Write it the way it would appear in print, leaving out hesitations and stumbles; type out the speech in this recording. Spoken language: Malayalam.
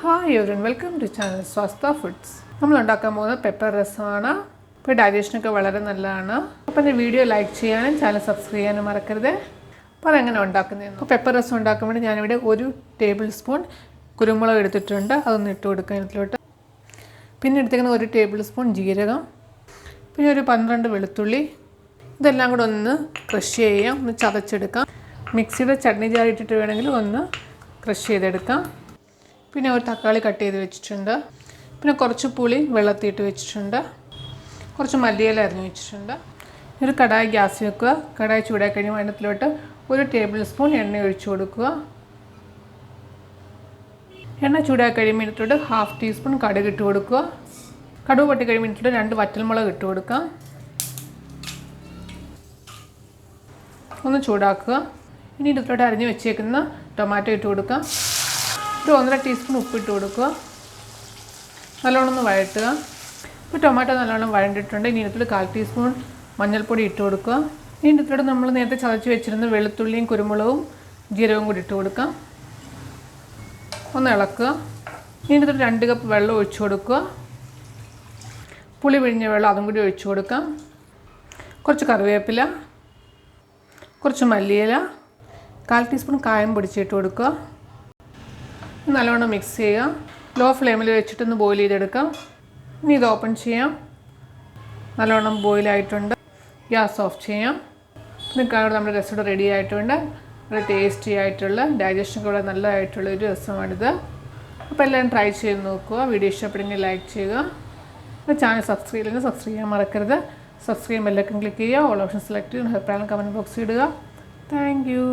Hi everyone, welcome to channel Swastha foods. നമ്മൾ ഉണ്ടാക്കാൻ പോകുന്നത് പെപ്പർ രസമാണ്. ഇപ്പോൾ ഡൈജഷനൊക്കെ വളരെ നല്ലതാണ്. അപ്പോൾ എൻ്റെ വീഡിയോ ലൈക്ക് ചെയ്യാനും ചാനൽ സബ്സ്ക്രൈബ് ചെയ്യാനും മറക്കരുത്. അപ്പോൾ അതെങ്ങനെ ഉണ്ടാക്കുന്നതെന്ന്. അപ്പോൾ പെപ്പർ രസം ഉണ്ടാക്കാൻ വേണ്ടി ഞാനിവിടെ 1 ടേബിൾ സ്പൂൺ കുരുമുളക് എടുത്തിട്ടുണ്ട്. അതൊന്ന് ഇട്ട് കൊടുക്കാം ഇതിലോട്ട്. പിന്നെ എടുത്തേക്കുന്ന 1 ടേബിൾ സ്പൂൺ ജീരകം, പിന്നെ ഒരു 12 വെളുത്തുള്ളി. ഇതെല്ലാം കൂടെ ഒന്ന് ക്രഷ് ചെയ്യാം, ഒന്ന് ചതച്ചെടുക്കാം. മിക്സിയുടെ ചട്നി ജാർ ഇട്ടിട്ട് വേണമെങ്കിൽ ഒന്ന് ക്രഷ് ചെയ്തെടുക്കാം. പിന്നെ ഒരു തക്കാളി കട്ട് ചെയ്ത് വെച്ചിട്ടുണ്ട്. പിന്നെ കുറച്ച് പുളി വെള്ളത്തിയിട്ട് വെച്ചിട്ടുണ്ട്. കുറച്ച് മല്ലിയില അരിഞ്ഞ് വെച്ചിട്ടുണ്ട്. ഒരു കടായി ഗ്യാസ് വെക്കുക. കടായി ചൂടായി കഴിയുമ്പോൾ അതിനകത്തിലോട്ട് 1 ടേബിൾ സ്പൂൺ എണ്ണ ഒഴിച്ചു കൊടുക്കുക. എണ്ണ ചൂടായി കഴിയുമ്പോൾ ഇതിലോട്ട് 1/2 ടീസ്പൂൺ കടുക് ഇട്ട് കൊടുക്കുക. കടുക് പൊട്ടി കഴിയുമ്പോൾ ഇതിലോട്ട് 2 വറ്റൽമുളക് ഇട്ട് കൊടുക്കാം. ഒന്ന് ചൂടാക്കുക. ഇനി ഇതിലോട്ട് അരിഞ്ഞ് വെച്ചേക്കുന്ന ടൊമാറ്റോ ഇട്ട് കൊടുക്കാം. ഒരു 1.5 ടീസ്പൂൺ ഉപ്പിട്ട് കൊടുക്കുക. നല്ലോണം ഒന്ന് വഴറ്റുക. ഇപ്പോൾ ടൊമാറ്റോ നല്ലോണം വഴണ്ടിട്ടുണ്ട്. ഇനി ഇതിലോട്ട് 1/4 ടീസ്പൂൺ മഞ്ഞൾപ്പൊടി ഇട്ട് കൊടുക്കുക. ഇനി ഇതിലോട്ട് നമ്മൾ നേരത്തെ ചതച്ച് വെച്ചിരുന്ന വെളുത്തുള്ളിയും കുരുമുളകും ജീരകവും കൂടി ഇട്ട് കൊടുക്കാം. ഒന്ന് ഇളക്കുക. ഇനി ഇതിലോട്ട് 2 കപ്പ് വെള്ളം ഒഴിച്ചു കൊടുക്കുക. പുളി പിഴിഞ്ഞ വെള്ളം അതും കൂടി ഒഴിച്ചു കൊടുക്കാം. കുറച്ച് കറിവേപ്പില, കുറച്ച് മല്ലിയില, 1/4 ടീസ്പൂൺ കായം പൊടിച്ചിട്ട് കൊടുക്കുക. നല്ലോണം മിക്സ് ചെയ്യുക. ലോ ഫ്ലെയിമിൽ വെച്ചിട്ടൊന്ന് ബോയിൽ ചെയ്തെടുക്കാം. ഇനി ഇത് ഓപ്പൺ ചെയ്യാം. നല്ലോണം ബോയിലായിട്ടുണ്ട്. ഗ്യാസ് ഓഫ് ചെയ്യാം. നിൽക്കാതെ നമ്മുടെ രസം റെഡി ആയിട്ടുണ്ട്. വളരെ ടേസ്റ്റി ആയിട്ടുള്ള ഡൈജഷനൊക്കെ വളരെ നല്ലതായിട്ടുള്ള ഒരു രസമാണിത്. അപ്പോൾ എല്ലാവരും ട്രൈ ചെയ്ത് നോക്കുക. വീഡിയോ ഇഷ്ടപ്പെടുമെങ്കിൽ ലൈക്ക് ചെയ്യുക. ചാനൽ സബ്സ്ക്രൈബ് ചെയ്യാൻ മറക്കരുത്. സബ്സ്ക്രൈബ് ബെല്ലൈക്കൺ ക്ലിക്ക് ചെയ്യുക. ഓൾ ഓപ്ഷൻ സെലക്ട് ചെയ്യുക. അഭിപ്രായം കമൻറ്റ് ബോക്സിൽ ഇടുക. Thank you.